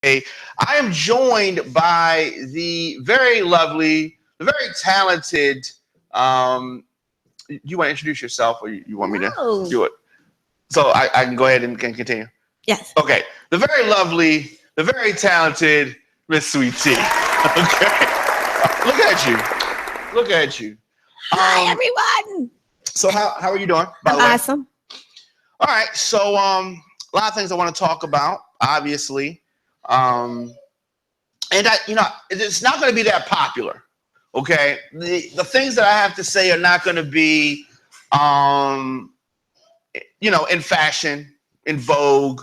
I am joined by the very lovely, the very talented. You want to introduce yourself, or you want me to do it? So I can go ahead and can continue. Yes. Okay. The very lovely, the very talented Miss Sweet Tea. Okay. Look at you. Look at you. Hi, everyone. So how are you doing? By the way? Awesome. All right. So a lot of things I want to talk about, obviously. And it's not going to be that popular. Okay. The things that I have to say are not going to be, in fashion, in vogue.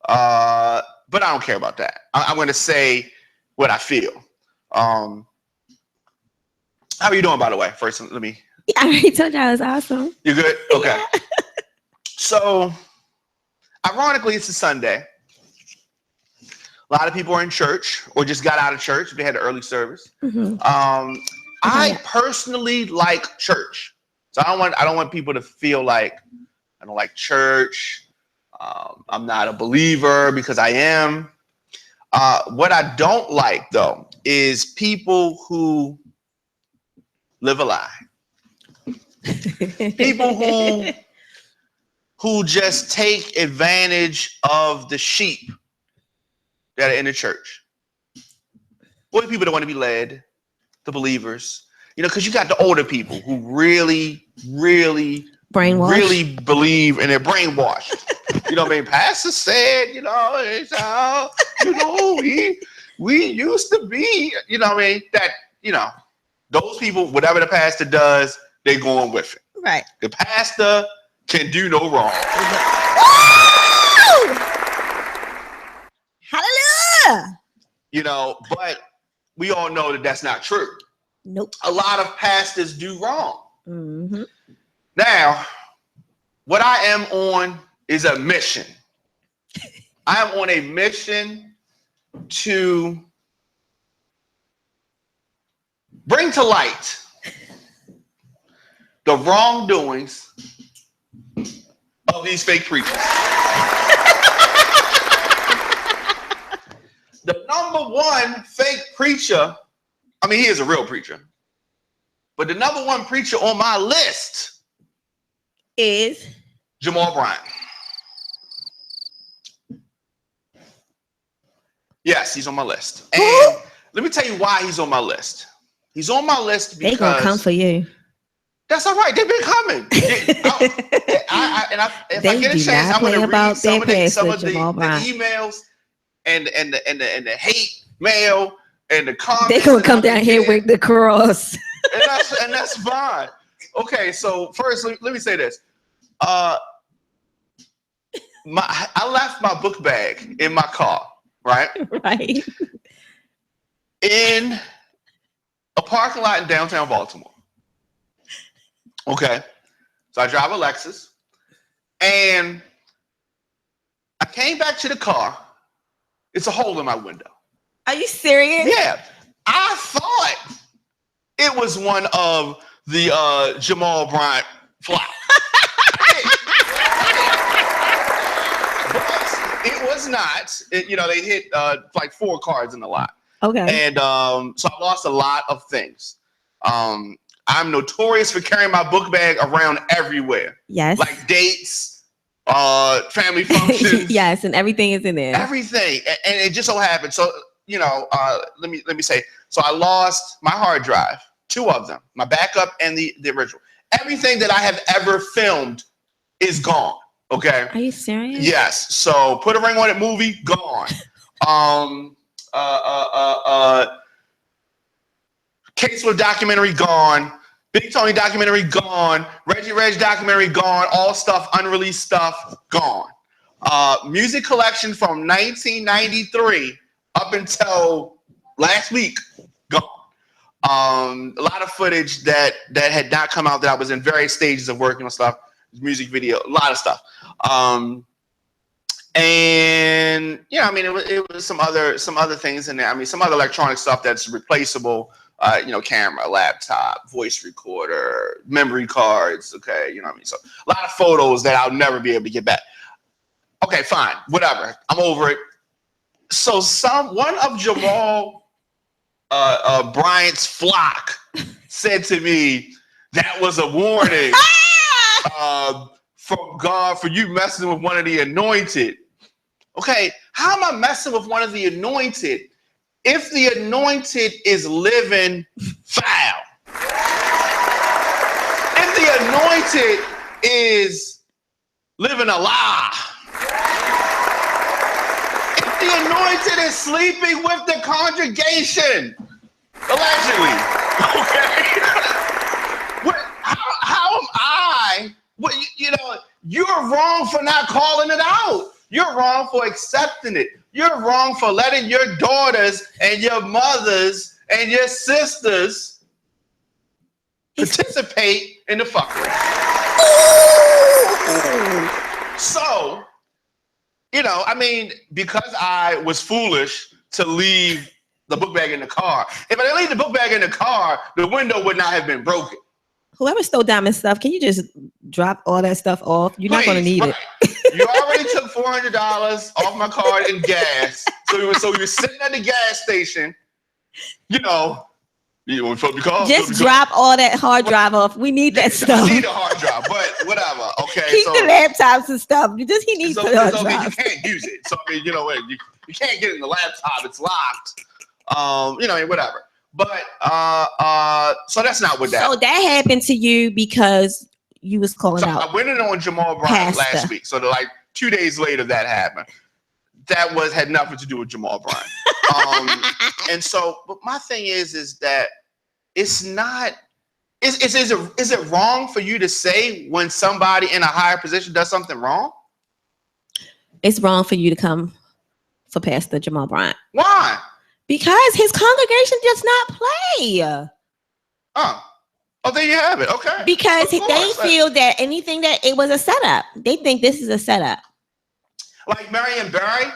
But I don't care about that. I'm going to say what I feel. How are you doing, by the way? First, let me. I already told you I was awesome. You good? Okay. Yeah. So, ironically, it's a Sunday. A lot of people are in church or just got out of church. They had an early service. Mm-hmm. I personally like church, so I don't want people to feel like I don't like church. I'm not a believer, because I am. What I don't like, though, is people who live a lie. People who just take advantage of the sheep that are in the church. Or the people that want to be led, the believers. Because you got the older people who really believe, and they're brainwashed. You know what I mean? Pastor said, it's how, we used to be, you know what I mean? That, those people, whatever the pastor does, they're going with it. Right. The pastor can do no wrong. Hallelujah. But we all know that that's not true. Nope. A lot of pastors do wrong. Mm-hmm. Now, what I am on is a mission. I am on a mission to bring to light the wrongdoings of these fake preachers. The number one fake preacher, he is a real preacher, but the number one preacher on my list is Jamal Bryant. Yes, he's on my list. And let me tell you why he's on my list. He's on my list because... They're going to come for you. That's all right. They've been coming. If I get a chance, I'm going to read some of the emails and the hate mail and the comments. They're going to come down here with the cross. And that's fine. Okay, so first, let me say this. I left my book bag in my car, right? Right. In a parking lot in downtown Baltimore. Okay. So I drive a Lexus, and I came back to the car. It's a hole in my window. Are you serious? Yeah. I thought it was one of the Jamal Bryant fly. But it was not. They hit like 4 cars in the lot. Okay. And so I lost a lot of things. I'm notorious for carrying my book bag around everywhere. Yes. Like dates, family functions. Yes, and everything is in there. Everything. And it just so happened. So, let me say, so I lost my hard drive, 2 of them, my backup and the original. Everything that I have ever filmed is gone. Okay. Are you serious? Yes. So Put a Ring on It movie, gone. Casewell documentary, gone. Big Tony documentary, gone. Reggie Reg documentary, gone. All stuff, unreleased stuff, gone. Music collection from 1993 up until last week, gone. A lot of footage that had not come out that I was in various stages of working on stuff. Music video, a lot of stuff. And it was some other things in there. Some other electronic stuff that's replaceable. Camera, laptop, voice recorder, memory cards. Okay, So a lot of photos that I'll never be able to get back. Okay, fine, whatever. I'm over it. So one of Jamal Bryant's flock said to me, that was a warning from God for you messing with one of the anointed. Okay, how am I messing with one of the anointed if the anointed is living foul? If the anointed is living a lie? If the anointed is sleeping with the congregation, allegedly, okay? How am I? You're wrong for not calling it out. You're wrong for accepting it. You're wrong for letting your daughters and your mothers and your sisters participate in the fuckery. So, because I was foolish to leave the book bag in the car. If I didn't leave the book bag in the car, the window would not have been broken. Whoever stole Diamond's stuff, can you just drop all that stuff off? You're not going to need it. You already took $400 off my card in gas. So you're sitting at the gas station, you want to fill up your car? Just drop all that hard drive off. We need that stuff. I need a hard drive, but whatever. Okay. Keep the laptops and stuff. He needs the hard drive. You can't use it. So you can't get it in the laptop. It's locked. Whatever. But so that's not what that. So that happened to you because you was calling out. I went in on Jamal Bryant last week. So 2 days later that happened. That had nothing to do with Jamal Bryant. But my thing is that it's not. Is it wrong for you to say when somebody in a higher position does something wrong? It's wrong for you to come for Pastor Jamal Bryant. Why? Because his congregation does not play. Oh, there you have it. Okay. Because they feel that anything that it was a setup. They think this is a setup. Like Marion Barry?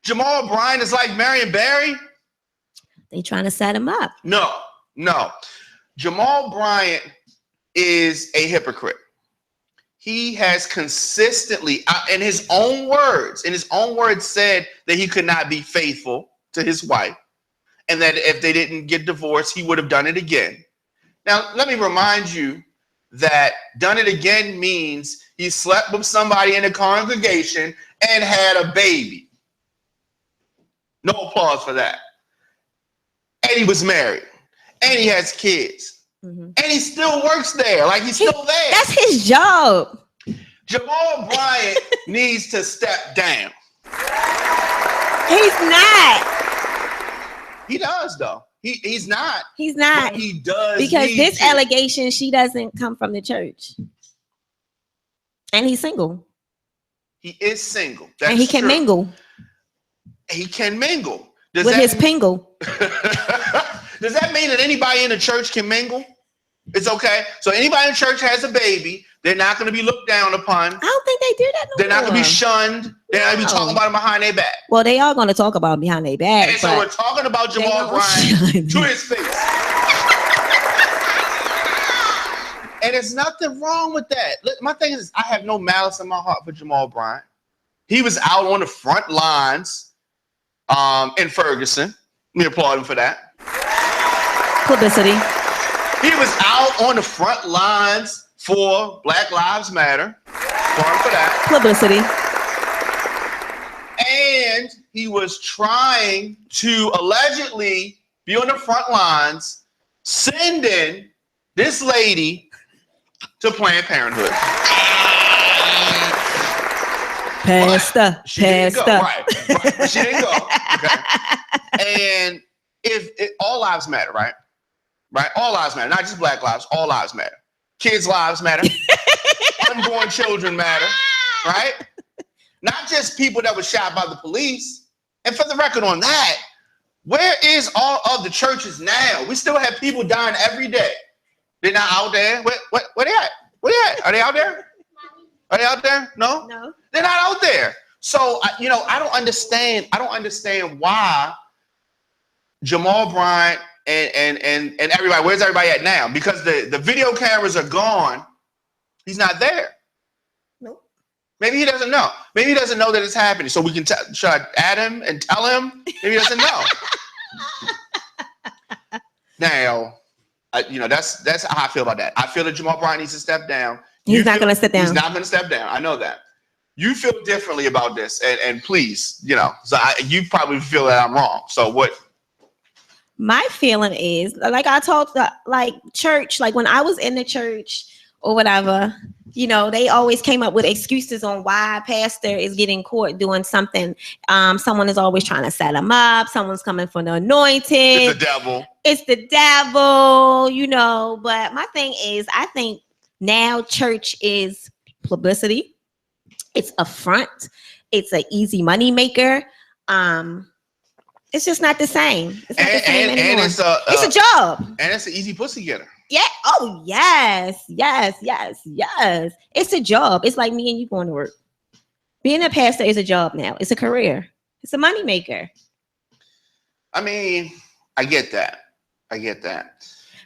Jamal Bryant is like Marion Barry? They trying to set him up. No. Jamal Bryant is a hypocrite. He has consistently, in his own words, said that he could not be faithful to his wife, and that if they didn't get divorced, he would have done it again. Now, let me remind you that done it again means he slept with somebody in the congregation and had a baby. No applause for that. And he was married, and he has kids, and he still works there. Like he's still there. That's his job. Jamal Bryant needs to step down. He's not. He does, though. He's not. He's not. But he does. Because this allegation, she doesn't come from the church. And he's single. He is single. That's and he can true. mingle. He can mingle. With his pingle. Does that mean that anybody in the church can mingle? It's okay. So anybody in church has a baby, they're not going to be looked down upon. I don't think they do that They're not going to be shunned. They're not going to be talking about him behind their back. Well, they are going to talk about him behind their back. And so we're talking about Jamal Bryant to his face. And there's nothing wrong with that. Look, my thing is, I have no malice in my heart for Jamal Bryant. He was out on the front lines in Ferguson. Let me applaud him for that. Publicity. He was out on the front lines for Black Lives Matter. Applaud him for that. Publicity. And he was trying to allegedly be on the front lines, sending this lady to Planned Parenthood. Pastor. She didn't go. Right. But she didn't go. Okay. And if all lives matter, right? Right? All lives matter. Not just Black lives. All lives matter. Kids' lives matter. Unborn children matter. Right? Not just people that were shot by the police. And for the record on that, where is all of the churches now? We still have people dying every day. They're not out there. Where they at? Where they at? Are they out there? Are they out there? No? No. They're not out there. So, I don't understand. I don't understand why Jamal Bryant and everybody, where's everybody at now? Because the video cameras are gone. He's not there. Nope. Maybe he doesn't know. Maybe he doesn't know that it's happening. So we can should I add him and tell him? Maybe he doesn't know. Now, that's how I feel about that. I feel that Jamal Bryant needs to step down. He's not going to step down. He's not going to step down. I know that. You feel differently about this, and please, you probably feel that I'm wrong. So what? My feeling is, like I talked, like church, like when I was in the church or whatever, they always came up with excuses on why a pastor is getting caught doing something. Someone is always trying to set him up. Someone's coming for the anointed. It's the devil. It's the devil, But my thing is, I think now church is publicity. It's a front. It's an easy money maker. It's just not the same. It's not the same anymore. And it's a job. And it's an easy pussy getter. Yeah. Oh, yes. It's a job. It's like me and you going to work. Being a pastor is a job now. It's a career. It's a money maker. I mean, I get that.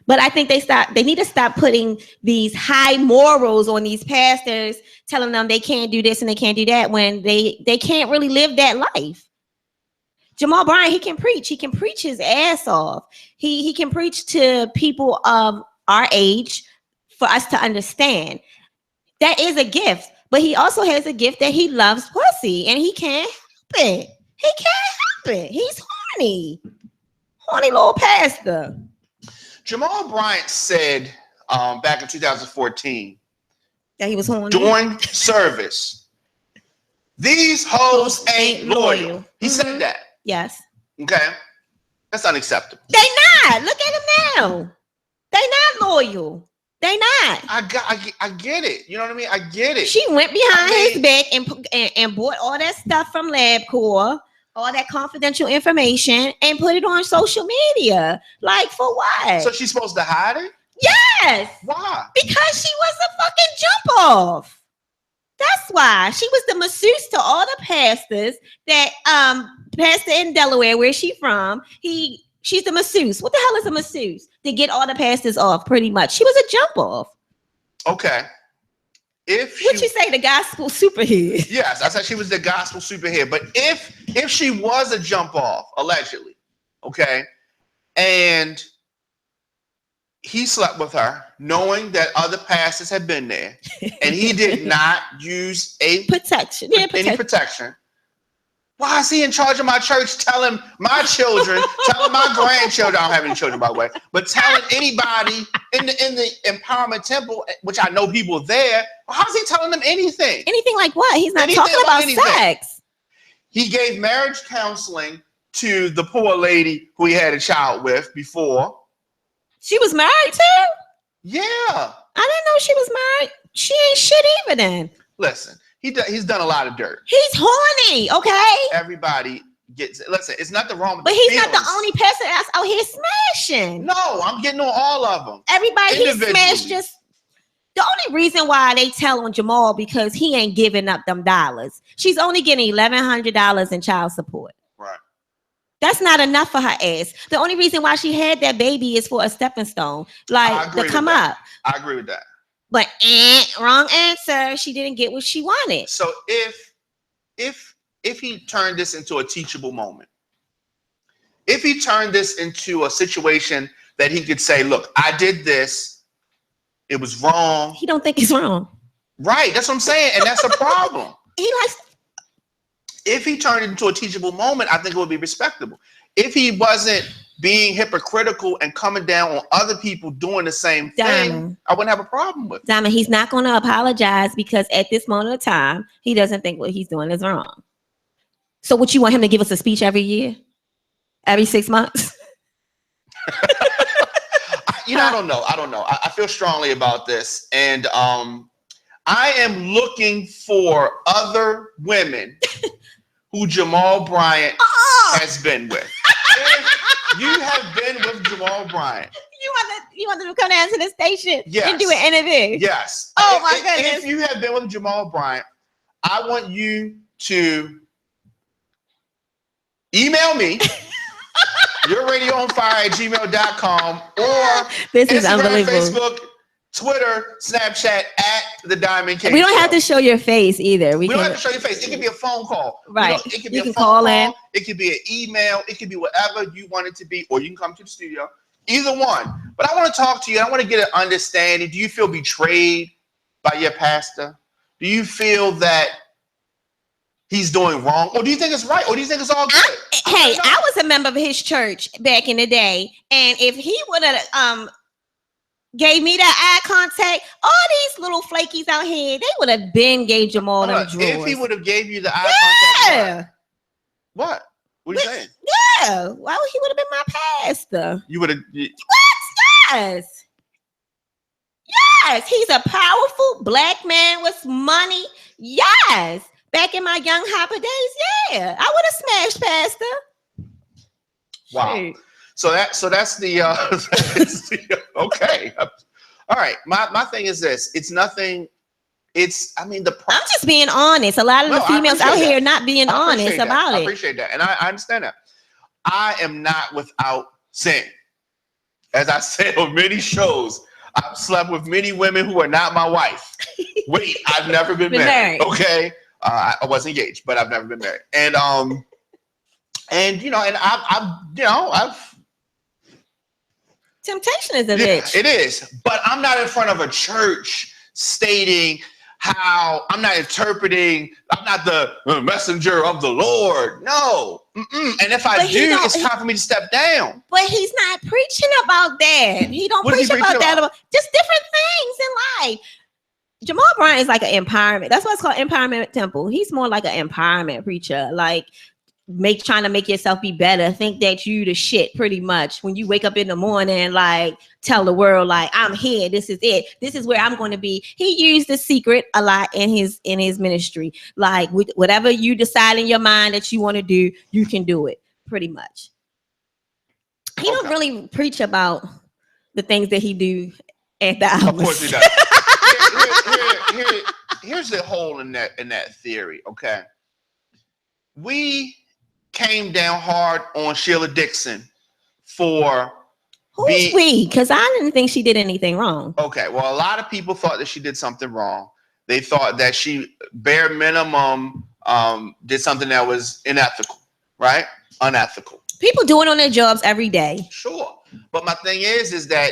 But I think they need to stop putting these high morals on these pastors, telling them they can't do this and they can't do that when they can't really live that life. Jamal Bryant, he can preach. He can preach his ass off. He can preach to people of our age for us to understand. That is a gift. But he also has a gift that he loves pussy, and he can't help it. He can't help it. He's horny. Horny little pastor. Jamal Bryant said back in 2014 that he was horny during service, "These hoes ain't loyal." He said that. Yes. Okay. That's unacceptable. They not. Look at him now. They not loyal. They not. I get it. You know what I mean? I get it. She went behind his back and bought all that stuff from LabCorp, all that confidential information, and put it on social media. Like, for what? So she's supposed to hide it? Yes. Why? Because she was a fucking jump off. That's why. She was the masseuse to all the pastors that pastor in Delaware, where she from. She's the masseuse. What the hell is a masseuse? To get all the pastors off, pretty much. She was a jump off. Okay. What'd you say, the gospel superhead? Yes, I said she was the gospel superhead. But if she was a jump off, allegedly, okay, and he slept with her, knowing that other pastors had been there, and he did not use any protection. Why is he in charge of my church, telling my children, telling my grandchildren? I don't have any children, by the way, but telling anybody in the empowerment temple, which I know people there. How's he telling them anything? Anything like what? He's not talking about sex. He gave marriage counseling to the poor lady who he had a child with before. She was married too? Yeah. I didn't know she was married. She ain't shit either then. Listen, he's done a lot of dirt. He's horny, okay? Everybody gets it. Listen, it's nothing wrong with but he's not the only pastor that's out here smashing. No, I'm getting on all of them. Everybody he smashed just. The only reason why they tell on Jamal because he ain't giving up them dollars. She's only getting $1,100 in child support. Right. That's not enough for her ass. The only reason why she had that baby is for a stepping stone, like to come up. I agree with that. But wrong answer. She didn't get what she wanted. So if he turned this into a teachable moment, if he turned this into a situation that he could say, "Look, I did this. It was wrong." He don't think it's wrong. Right. That's what I'm saying, and that's a problem. He likes. If he turned it into a teachable moment, I think it would be respectable. If he wasn't being hypocritical and coming down on other people doing the same thing, I wouldn't have a problem with it. Diamond, he's not going to apologize because at this moment of time, he doesn't think what he's doing is wrong. So what, you want him to give us a speech every year? Every 6 months? I don't know. I feel strongly about this. And I am looking for other women who Jamal Bryant has been with. If you have been with Jamal Bryant, you want them to come down to the station and do an interview? Yes. Oh my goodness. If you have been with Jamal Bryant, I want you to email me youradioonfire@gmail.com or this is Instagram, unbelievable. Facebook, Twitter, Snapchat at the Diamond King. We don't Show. have to show your face either. We don't have to show your face. It could be a phone call. Right. It could be you a can phone call call. in. It could be an email. It could be whatever you want it to be, or you can come to the studio. Either one. But I want to talk to you. I want to get an understanding. Do you feel betrayed by your pastor? Do you feel that he's doing wrong? Or do you think it's right? Or do you think it's all good? I was a member of his church back in the day. And if he would have gave me that eye contact, all these little flakies out here, they would have been gave Jamal them drawers. If he would have gave you the eye contact. What? What are you saying? Yeah. Why would he would have been my pastor? You would have. Yes. Yes. He's a powerful black man with money. Yes. Back in my young Hopper days, yeah. I would have smashed pastor. Wow. Shoot. So that's the okay. All right. My thing is this. It's nothing. I'm just being honest. A lot of the females out here not being honest about it. I appreciate that. And I understand that. I am not without sin. As I said on many shows, I've slept with many women who are not my wife. Wait, I've never been married. Okay. I was engaged, but I've never been married. And I've temptation is a bitch. It is. But I'm not in front of a church stating how I'm not interpreting. I'm not the messenger of the Lord. No. And if I do, it's time for me to step down. But he's not preaching about that. He don't preach about that. Just different things in life. Jamal Bryant is like an empowerment. That's why it's called Empowerment Temple. He's more like an empowerment preacher. Like trying to make yourself be better. Think that you the shit pretty much. When you wake up in the morning, like tell the world, like I'm here. This is it. This is where I'm going to be. He used the secret a lot in his ministry. Like whatever you decide in your mind that you want to do, you can do it pretty much. He don't really preach about the things that he do at the hours. Of course he does. Here's the hole in that theory. Okay. We came down hard on Sheila Dixon for who's we? Because I didn't think she did anything wrong. Okay, well, a lot of people thought that she did something wrong. They thought that she bare minimum did something that was unethical, right? Unethical. People do it on their jobs every day. Sure, but my thing is that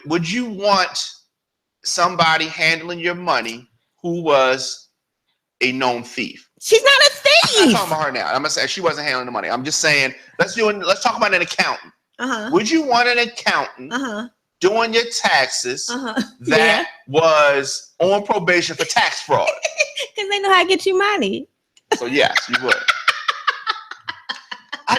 would you want somebody handling your money who was a known thief? She's not a thief. I'm not talking about her now. I'm gonna say she wasn't handling the money. I'm just saying let's talk about an accountant. Would you want an accountant doing your taxes that was on probation for tax fraud? Because they know how to get you money. So yes, you would. I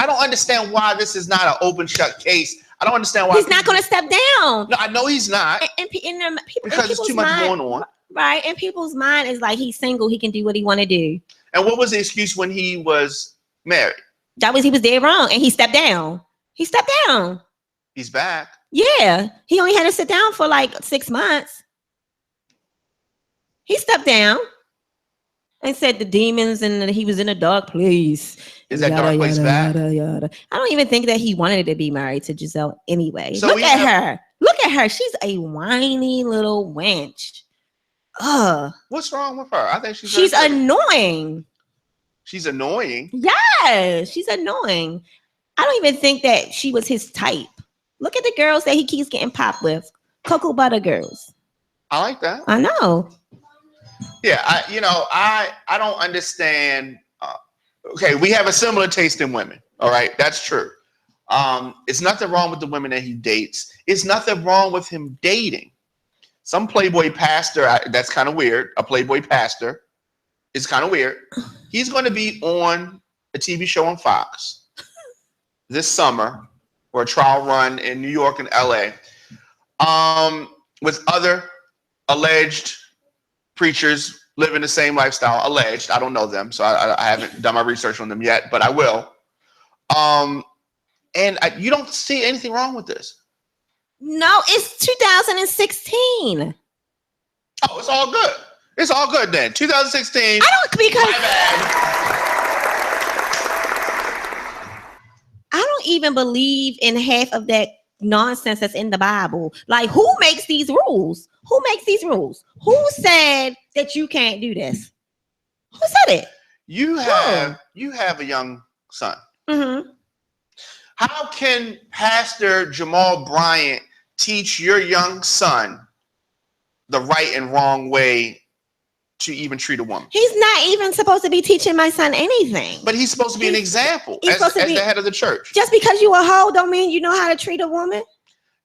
don't understand why this is not an open shut case. I don't understand why he's not going to step down. No, I know he's not. Because there's too much going on. Right, and people's mind is like he's single, he can do what he want to do. And what was the excuse when he was married? He was dead wrong, and he stepped down. He stepped down. He's back. Yeah, he only had to sit down for like 6 months. He stepped down and said the demons and he was in a dark place. Is that dark place back? I don't even think that he wanted to be married to Giselle anyway. So look at her. Look at her. She's a whiny little wench. What's wrong with her? I think she's annoying. She's annoying. Yeah, she's annoying. I don't even think that she was his type. Look at the girls that he keeps getting popped with. Cocoa butter girls. I like that. I know. Yeah, I don't understand. Okay, we have a similar taste in women. All right, that's true. It's nothing wrong with the women that he dates. It's nothing wrong with him dating. Some Playboy pastor, that's kind of weird. A Playboy pastor is kind of weird. He's going to be on a TV show on Fox this summer for a trial run in New York and LA with other alleged preachers living the same lifestyle. Alleged. I don't know them, so I haven't done my research on them yet, but I will. You don't see anything wrong with this. No, it's 2016. Oh, it's all good. It's all good then. 2016. I don't even believe in half of that nonsense that's in the Bible. Like, who makes these rules? Who makes these rules? Who said that you can't do this? Who said it? You have a young son. Mm-hmm. How can Pastor Jamal Bryant teach your young son the right and wrong way to even treat a woman? He's not even supposed to be teaching my son anything. But he's supposed to be an example as the head of the church. Just because you a hoe don't mean you know how to treat a woman.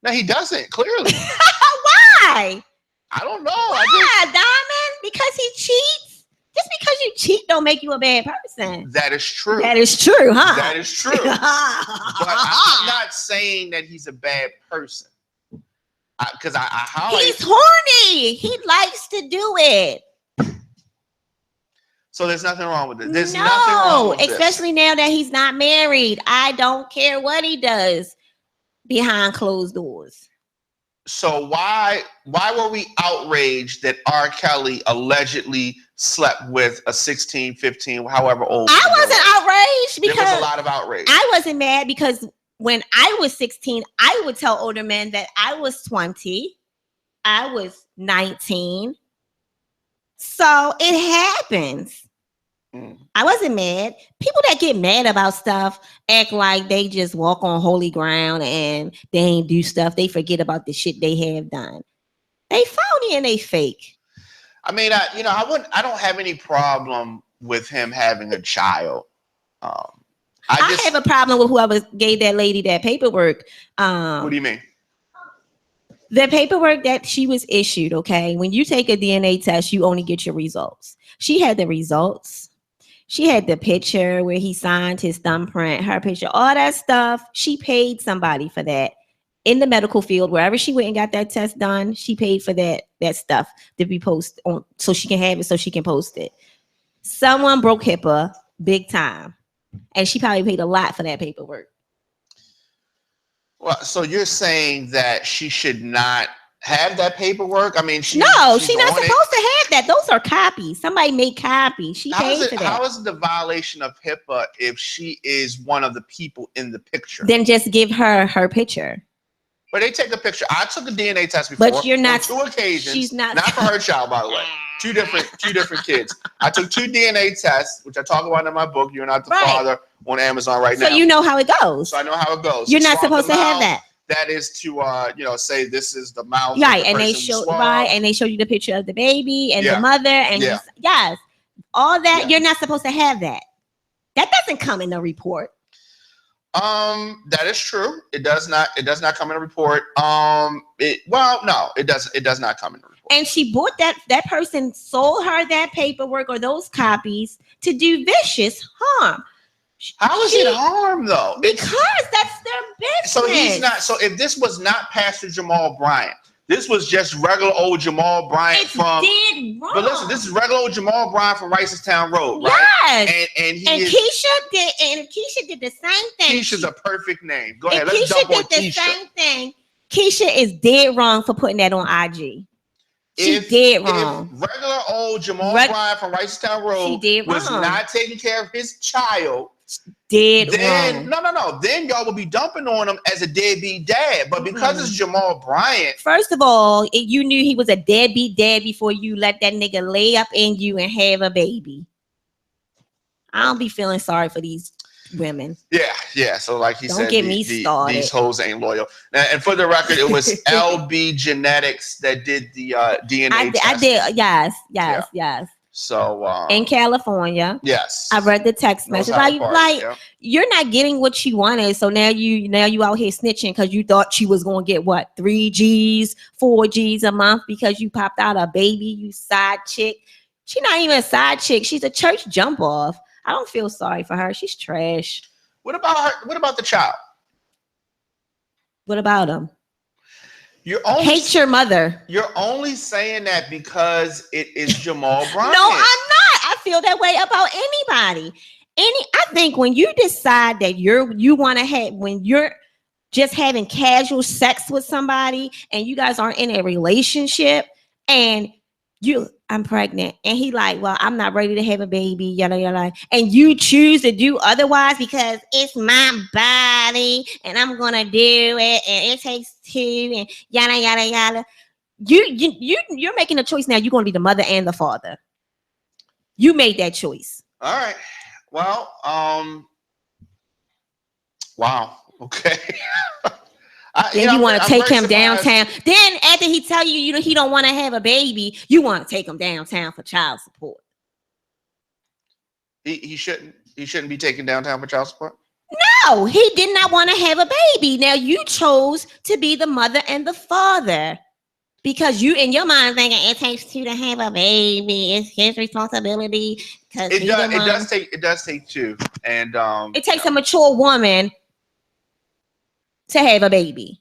No, he doesn't, clearly. Why? I don't know. Why, Diamond? Because he cheats? Just because you cheat don't make you a bad person. That is true. That is true, huh? That is true. But I'm not saying that he's a bad person. Because he's horny. He likes to do it. So there's nothing wrong with it. There's nothing wrong with especially now that he's not married. I don't care what he does behind closed doors. So why were we outraged that R. Kelly allegedly slept with a 16, 15, however old? I wasn't outraged because there was a lot of outrage. I wasn't mad because when I was 16, I would tell older men that I was 20. I was 19. So it happens. I wasn't mad. People that get mad about stuff act like they just walk on holy ground and they ain't do stuff. They forget about the shit they have done. They phony and they fake. I mean, I don't have any problem with him having a child. I have a problem with whoever gave that lady that paperwork. What do you mean? The paperwork that she was issued, okay? When you take a DNA test, you only get your results. She had the results. She had the picture where he signed his thumbprint, her picture, all that stuff. She paid somebody for that in the medical field. Wherever she went and got that test done, she paid for that stuff to be posted on so she can have it, so she can post it. Someone broke HIPAA big time. And she probably paid a lot for that paperwork. Well, so you're saying that she should not have that paperwork? I mean, she's not supposed to have that. Those are copies. Somebody made copies. She paid for that. How is it the violation of HIPAA if she is one of the people in the picture? Then just give her her picture. But they take a picture. I took a DNA test before. But you're not. On 2 occasions. She's not for her child, by the way. Two different kids. I took 2 DNA tests, which I talk about in my book. You're Not the Father on Amazon right now. So you know how it goes. So I know how it goes. You're not supposed to have that. That is to say this is the mouth. Right, and they show you the picture of the baby and the mother, and yes, all that. Yeah. You're not supposed to have that. That doesn't come in the report. That is true. It does not come in a report. No, it does not come in a report. And she bought that person sold her that paperwork or those copies to do vicious harm. How is it harm though? Because that's their business. So he's not. So if this was not Pastor Jamal Bryant, this was just regular old Jamal Bryant wrong. But listen, this is regular old Jamal Bryant from Ricestown Road, right? Yes. Keisha did the same thing. Keisha's a perfect name. Go ahead. Let's dump on Keisha. Keisha did the same thing. Keisha is dead wrong for putting that on IG. She did wrong. If regular old Jamal Bryant from Ricestown Road was not taking care of his child, wrong. No. Then y'all will be dumping on him as a deadbeat dad. But because it's Jamal Bryant. First of all, you knew he was a deadbeat dad before you let that nigga lay up in you and have a baby. I don't be feeling sorry for these women. Yeah. So like he said, don't get me started. These hoes ain't loyal. And for the record, it was LB Genetics that did the DNA test. I did. Yes. So in California, yes, I read the text message. You're not getting what you wanted, so now you out here snitching because you thought she was gonna get what 3 G's, 4 G's a month because you popped out a baby. You side chick. She's not even a side chick. She's a church jump off. I don't feel sorry for her. She's trash. What about her? What about the child? What about him? Hate your mother. You're only saying that because it is Jamal Bryant. No, I'm not. I feel that way about anybody. I think when you decide that you want to have, when you're just having casual sex with somebody and you guys aren't in a relationship and I'm pregnant. And he like, well, I'm not ready to have a baby, yada, yada. And you choose to do otherwise because it's my body and I'm going to do it and it takes two and yada, yada, yada. You're making a choice now. You're going to be the mother and the father. You made that choice. All right. Well, wow. Okay. Then you want to take him downtown. Then after he tell you, he don't want to have a baby, you want to take him downtown for child support. He shouldn't be taken downtown for child support. No, he did not want to have a baby. Now you chose to be the mother and the father because you in your mind thinking it takes two to have a baby. It's his responsibility. It does take two, and it takes a mature woman to have a baby.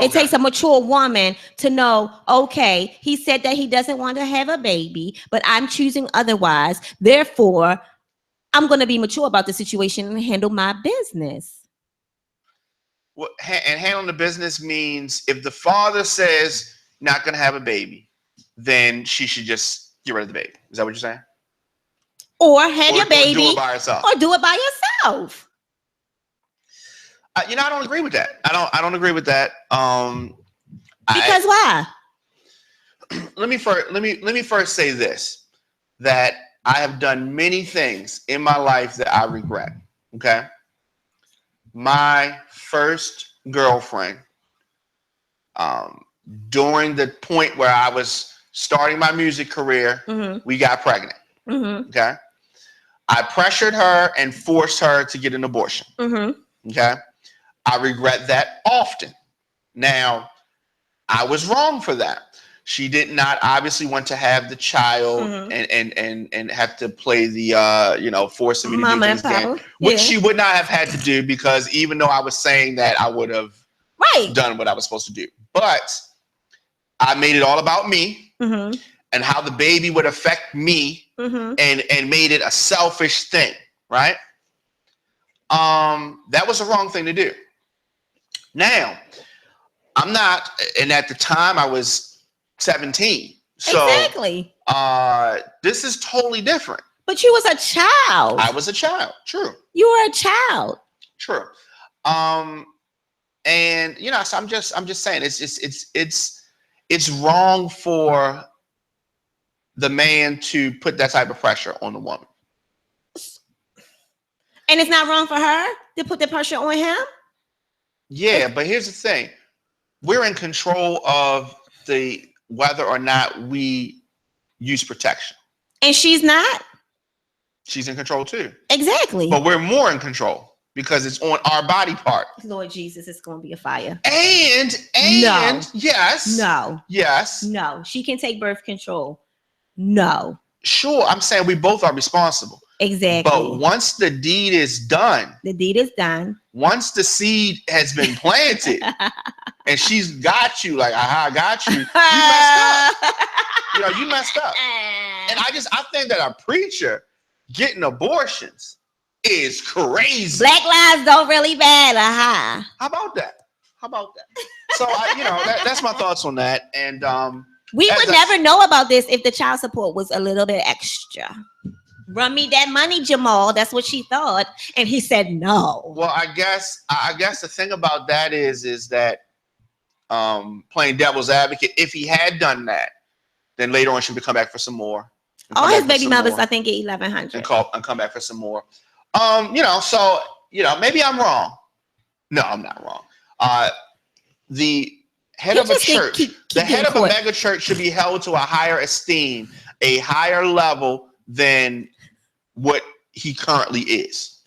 It takes a mature woman to know, okay, he said that he doesn't want to have a baby, but I'm choosing otherwise. Therefore, I'm going to be mature about the situation and handle my business. Well, and handling the business means if the father says not going to have a baby, then she should just get rid of the baby. Is that what you're saying? Or have your baby. Or do it by herself. Or do it by yourself. I don't agree with that. I don't agree with that. Because why? Let me first say this: that I have done many things in my life that I regret. Okay, my first girlfriend, during the point where I was starting my music career, we got pregnant. Okay, I pressured her and forced her to get an abortion. Okay. I regret that often. Now, I was wrong for that. She did not obviously want to have the child and have to play the force of me to do things again, which she would not have had to do because even though I was saying that, I would have done what I was supposed to do. But I made it all about me and how the baby would affect me and made it a selfish thing, right? That was the wrong thing to do. Now, I'm not, and at the time I was 17. So exactly. This is totally different. But you was a child. I was a child. True. You were a child. True. And so I'm just saying it's wrong for the man to put that type of pressure on the woman. And it's not wrong for her to put the pressure on him? Yeah, but here's the thing. We're in control of whether or not we use protection. And she's not? She's in control too. Exactly. But we're more in control because it's on our body part. Lord Jesus, it's going to be a fire. And no. Yes. No. Yes. No. She can take birth control. No. Sure, I'm saying we both are responsible. Exactly. But once the deed is done. The deed is done. Once the seed has been planted and she's got you, like, I got you, you messed up. And I think that a preacher getting abortions is crazy. Black lives don't really matter, huh? How about that? So, that's my thoughts on that. And we would never know about this if the child support was a little bit extra. Run me that money, Jamal. That's what she thought. And he said no. Well, I guess the thing about that is that playing devil's advocate, if he had done that, then later on she would come back for some more. All his baby mothers, I think, get 1,100. And come back for some more. So maybe I'm wrong. No, I'm not wrong. The head of a church, the head of a mega church should be held to a higher esteem, a higher level than what he currently is.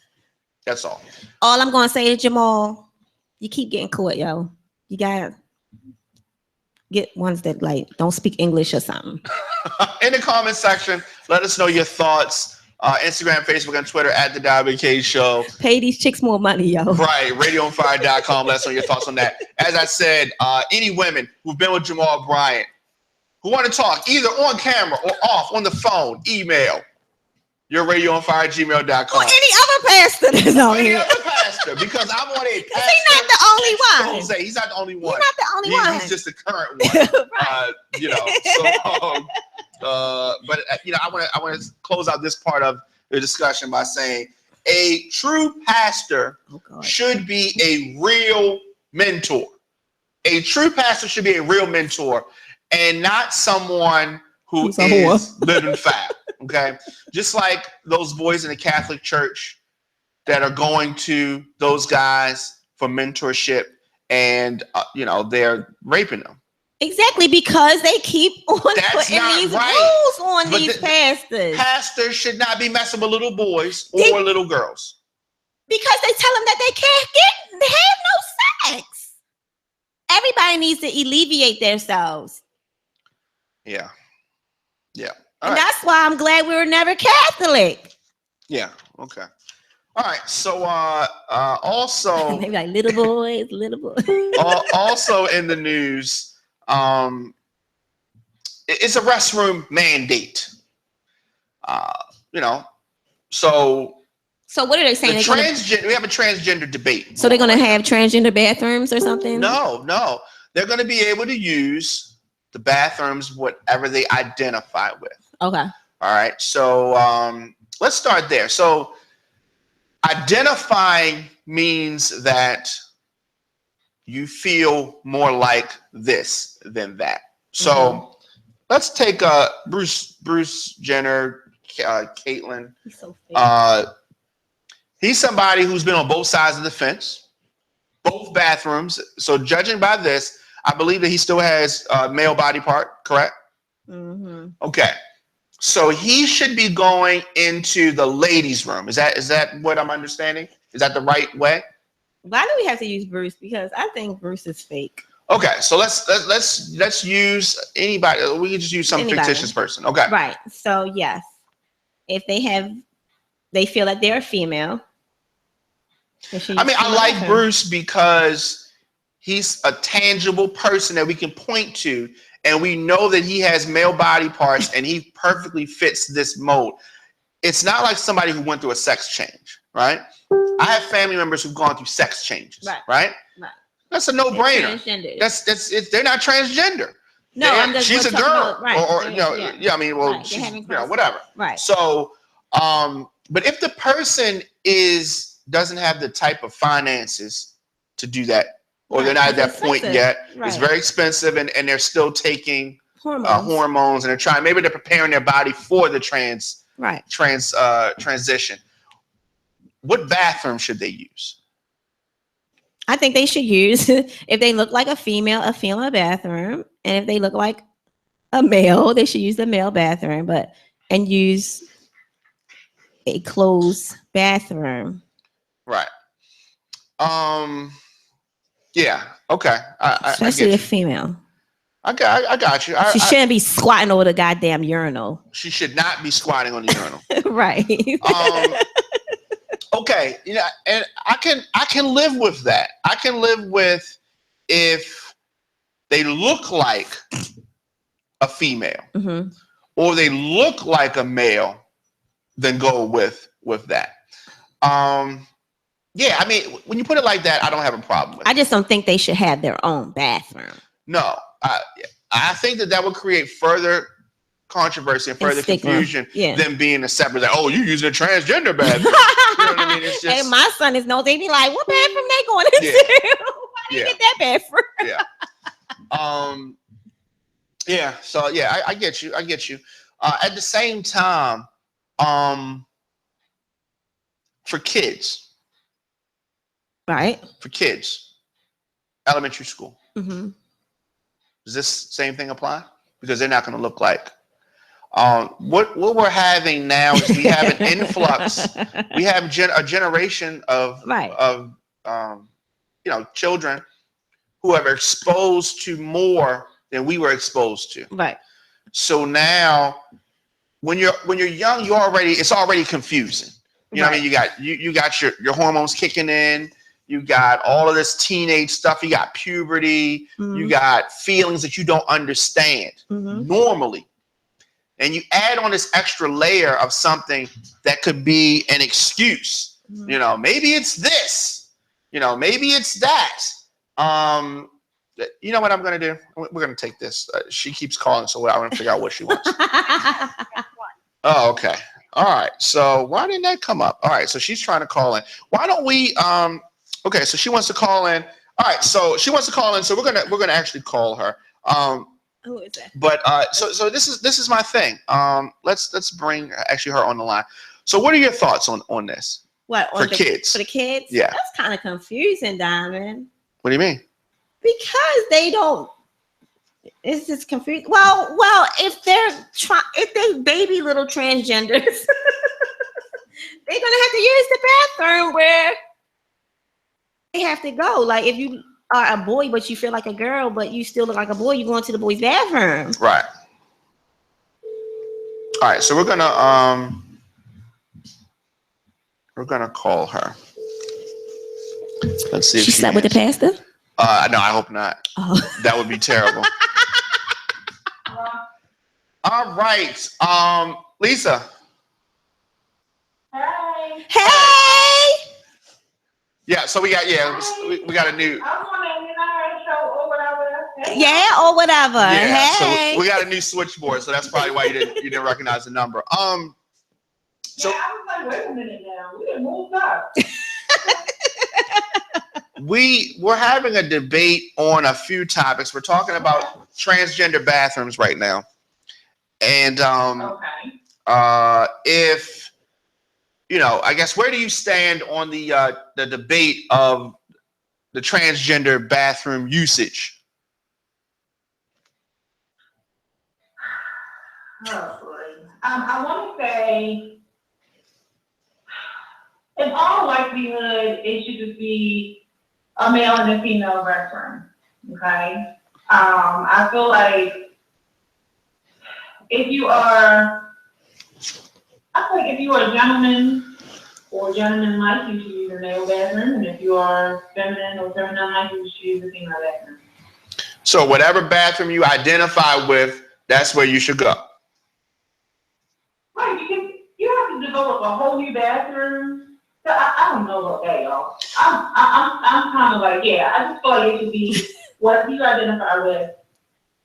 That's all. All I'm going to say is, Jamal, you keep getting caught, yo. You got to get ones that don't speak English or something. In the comment section, let us know your thoughts. Instagram, Facebook, and Twitter at The Diamond K Show. Pay these chicks more money, yo. Right. RadioOnFire.com. Let us know your thoughts on that. As I said, any women who've been with Jamal Bryant who want to talk either on camera or off on the phone, email your radioonfire@gmail.com. Or any other pastor that's on here. Any other pastor, because I want a pastor. He's not the only one. Don't say he's not the only one. He's not the only one. He's just the current one. Right. I want to close out this part of the discussion by saying a true pastor should be a real mentor. A true pastor should be a real mentor and not someone who is living foul. Okay, just like those boys in the Catholic Church that are going to those guys for mentorship, and they're raping them. Exactly, because they keep on putting these rules on these pastors. Pastors should not be messing with little boys or little girls. Because they tell them that they have no sex. Everybody needs to alleviate themselves. Yeah. And that's why I'm glad we were never Catholic. Yeah, okay. All right, so also... Maybe like little boys. Also in the news... it's a restroom mandate. So what are they saying? We have a transgender debate. So they're going to have transgender bathrooms or something? No. They're going to be able to use the bathrooms whatever they identify with. Okay. All right. So let's start there. So identifying means that you feel more like this than that. So let's take Bruce Jenner, Caitlyn. He's so fake. He's somebody who's been on both sides of the fence, both bathrooms. So judging by this, I believe that he still has a male body part, correct? Mm-hmm. Okay. So he should be going into the ladies' room. Is that what I'm understanding? Is that the right way? Why do we have to use Bruce? Because I think Bruce is fake. Okay, so let's use anybody. We can just use some fictitious person. Okay. Right. So yes, if they feel that they're a female. I like Bruce because he's a tangible person that we can point to, and we know that he has male body parts and he perfectly fits this mold. It's not like somebody who went through a sex change, right? I have family members who've gone through sex changes, right? That's a no-brainer. They're not transgender. No, she's a girl, whatever. Right. So, but if the person doesn't have the type of finances to do that, or they're not at that point yet, it's very expensive, and they're still taking hormones, and they're preparing their body for the transition. What bathroom should they use? I think they should use, if they look like a female bathroom, and if they look like a male, they should use the male bathroom, and use a closed bathroom. Right. Yeah. Okay. Especially a female. I got you. She shouldn't be squatting over the goddamn urinal. She should not be squatting on the urinal. Right. Okay, and I can live with that. I can live with if they look like a female or they look like a male, then go with that. Yeah, I mean, when you put it like that, I don't have a problem with it. I just don't think they should have their own bathroom. No, I think that would create further controversy and further confusion than being a separate, like, oh, you using a transgender bathroom. You know what I mean? It's just, and my son is no, they be like, what bathroom they going into? Why do you get that bathroom? Yeah. So yeah, I get you. At the same time, for kids, right? For kids, elementary school. Mm-hmm. Does this same thing apply? Because they're not going to look like. What we're having now is we have an influx. We have a generation of children who are exposed to more than we were exposed to. Right. So now, when you're young, it's already confusing. You know what I mean? You got your hormones kicking in. You got all of this teenage stuff. You got puberty. Mm-hmm. You got feelings that you don't understand normally. And you add on this extra layer of something that could be an excuse. Mm-hmm. Maybe it's this. Maybe it's that. You know what I'm gonna do? We're gonna take this. She keeps calling, so I want to figure out what she wants. Oh, okay. All right. So why didn't that come up? All right. So she's trying to call in. Why don't we? Okay. So she wants to call in. All right. So she wants to call in. So we're gonna actually call her. Who is that? But so this is my thing. Let's bring actually her on the line. So what are your thoughts on this? What for kids? For the kids? Yeah. That's kind of confusing, Diamond. What do you mean? Because they don't. It's just confusing. Well, if they baby little transgenders, they're gonna have to use the bathroom where they have to go. Like if you are a boy but you feel like a girl, but you still look like a boy, you go into the boys' bathroom. Right. All right. So we're gonna call her. Let's see if she slept with the pastor. No, I hope not. Oh. That would be terrible. All right. Lisa. Hey. Hey. Yeah, so we got we got a new yeah, or whatever. Yeah, hey. so we got a new switchboard, so that's probably why you didn't recognize the number. So yeah, I was like, wait a minute now. We didn't move up. We're having a debate on a few topics. We're talking about transgender bathrooms right now. And if I guess where do you stand on the debate of the transgender bathroom usage? Oh, boy. I want to say, in all likelihood, it should just be a male and a female restroom. Okay. I feel like if you are a gentleman or gentleman-like, you should use a male bathroom, and if you are feminine or feminine-like, you should use a female bathroom. So whatever bathroom you identify with, that's where you should go. Right, because you have to develop a whole new bathroom. So I don't know about that, y'all. I'm kind of like, yeah, I just feel like it should be what you identify with,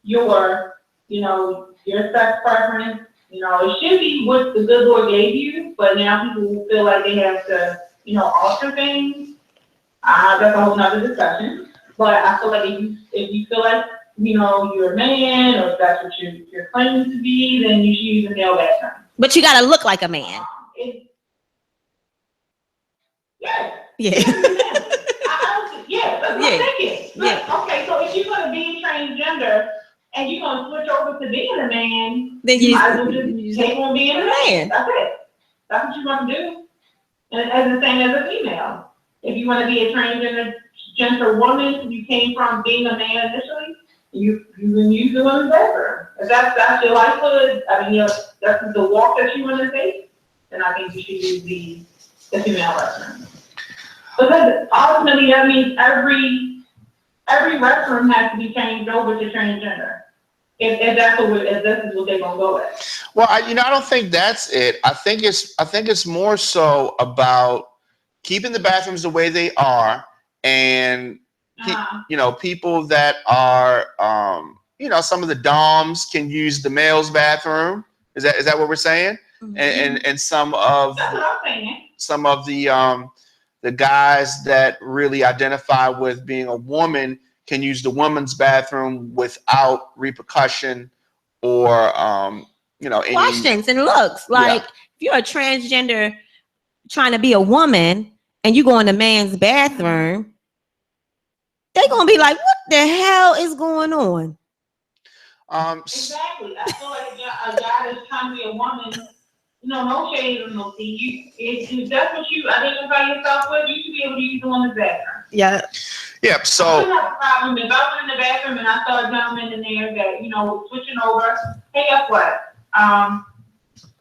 your sex preference. It should be what the good Lord gave you, but now people feel like they have to, alter things. That's a whole nother discussion. But I feel like if you feel like, you're a man, or if that's what you're claiming to be, then you should use a male bathroom. But you gotta look like a man. Yes. Yeah. Yeah. Okay, so if you're gonna be transgender and you're gonna switch over to being a man, then you might as well just take on being a man. That's it. That's what you're gonna do. And as the same as a female. If you want to be a transgender woman, you came from being a man initially, you can use the women's bathroom. If that's your livelihood, that's the walk that you want to take, then I think you should use the female restroom. Because ultimately that means every restroom has to be changed over to transgender. If this is what they're gonna go with. Well, I don't think that's it. I think it's more so about keeping the bathrooms the way they are, and people that are some of the doms can use the male's bathroom. Is that what we're saying? Mm-hmm. And some of the guys that really identify with being a woman can use the woman's bathroom without repercussion or questions and looks. Like if you're a transgender trying to be a woman and you go in the man's bathroom, they're gonna be like, what the hell is going on? Exactly. I feel like a guy that's trying to be a woman, no shade or no tea. If that's what you identify yourself with, you should be able to use the woman's bathroom. Yeah. Yeah. So I don't have a problem if I went in the bathroom and I saw a gentleman in there that switching over. Hey, guess what? How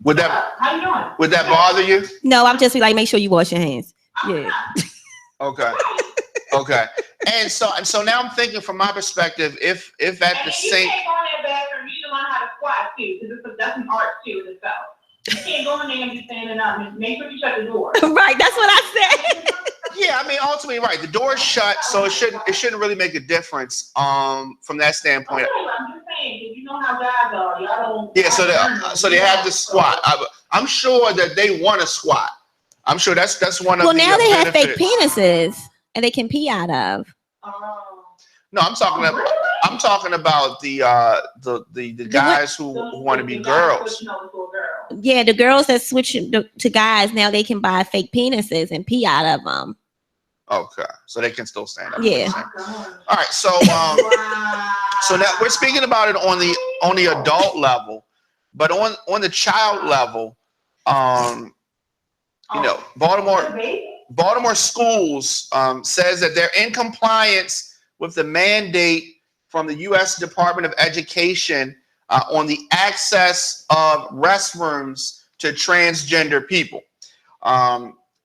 you doing? Would that bother you? No, I'm just like, make sure you wash your hands. Yeah. Okay. Okay. And so now I'm thinking from my perspective, if at the same. You can't go in that bathroom, you should learn how to squat too, because that's an art too in itself. You can't go in there and be standing up and make sure you shut the door. Right, that's what I said. Yeah, I mean, ultimately, right. The door's shut, so it shouldn't really make a difference. From that standpoint. Okay, I'm just saying, because you know how guys are. Y'all don't. Yeah, so they have to squat. I'm sure that they want to squat. I'm sure that's one of the now they have benefits. fake penises and they can pee out of. No, I'm talking about the guys who want to be girls. Yeah, the girls that switch to guys now they can buy fake penises and pee out of them. Okay, so they can still stand up. Yeah. All right, so so now we're speaking about it on the adult level, but on the child level, you know, Baltimore schools says that they're in compliance with the mandate from the U.S. Department of Education on the access of restrooms to transgender people.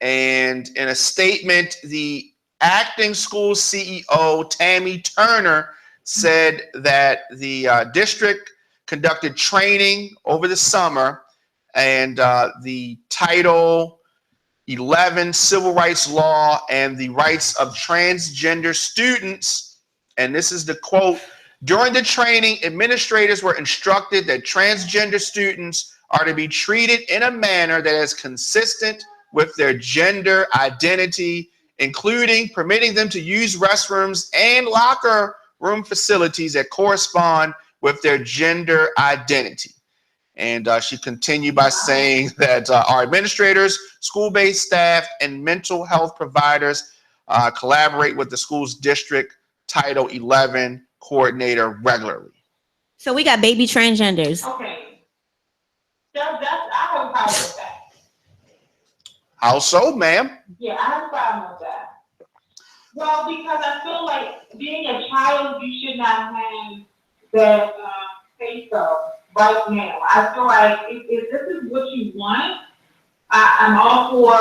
And in a statement, the acting school CEO, Tammy Turner, said that the district conducted training over the summer, and the Title 11 civil rights law and the rights of transgender students. And this is the quote: during the training, administrators were instructed that transgender students are to be treated in a manner that is consistent with their gender identity, including permitting them to use restrooms and locker room facilities that correspond with their gender identity. And she continued by saying that our administrators, school-based staff, and mental health providers collaborate with the school's district Title 11 coordinator regularly. So we got baby transgenders. Okay. I have a problem with that. How so, ma'am? Yeah, I have a problem with that. Well, because I feel like being a child, you should not have that face of right now. I feel like if this is what you want, I'm all for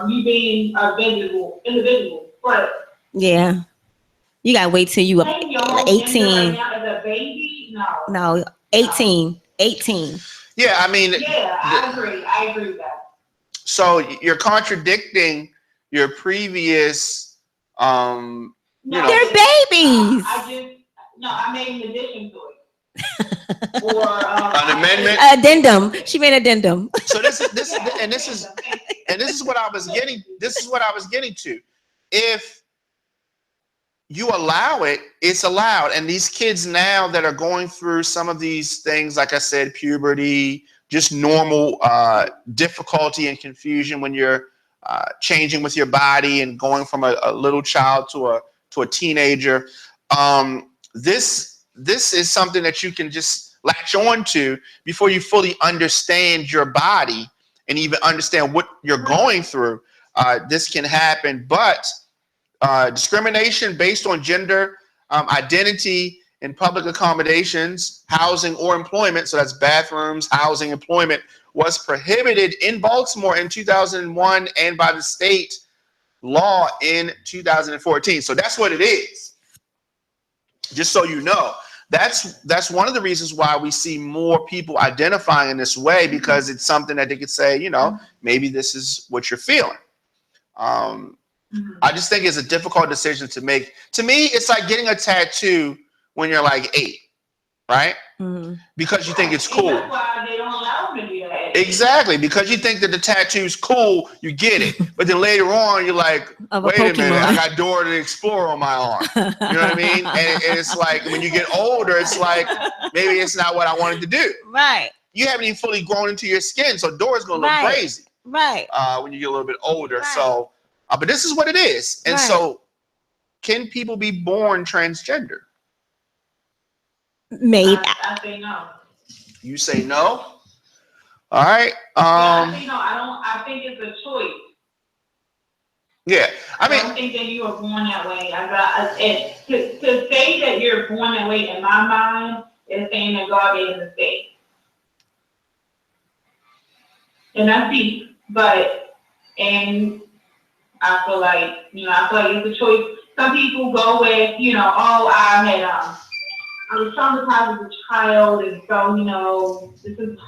you being a individual. But yeah, you gotta wait till you are 18. Right now as a baby, no, 18. Yeah, I mean. Yeah, I agree with that. So you're contradicting your previous, No, they're babies. I made an addition to it. Or an amendment. Addendum. She made addendum. So this is what I was getting. This is what I was getting to. If you allow it, it's allowed. And these kids now that are going through some of these things, like I said, puberty, just normal difficulty and confusion when you're changing with your body and going from a little child to a teenager. This is something that you can just latch on to before you fully understand your body and even understand what you're going through. This can happen, but discrimination based on gender identity in public accommodations, housing, or employment, so that's bathrooms, housing, employment, was prohibited in Baltimore in 2001 and by the state law in 2014. So that's what it is. Just so you know, that's one of the reasons why we see more people identifying in this way, because it's something that they could say, you know, maybe this is what you're feeling. I just think it's a difficult decision to make. To me, it's like getting a tattoo when you're like 8, right? Because you think it's cool. That's why they don't allow them to do that. Exactly, because you think that the tattoo's cool, you get it. But then later on, you're like, wait a minute, I got Dora the Explorer on my arm. You know what I mean? And it's like, when you get older, it's like, maybe it's not what I wanted to do. Right. You haven't even fully grown into your skin, so Dora's going to look crazy. Right. When you get a little bit older. Right. So, but this is what it is. And so, can people be born transgender? Maybe. I say no. You say no? All right. I say no. I think it's a choice. Yeah. I mean, don't think that you are born that way. To say that you're born that way in my mind is saying that God made a mistake. And that's deep, and I feel like, it's a choice. Some people go with, I was traumatized as a child, and so, this is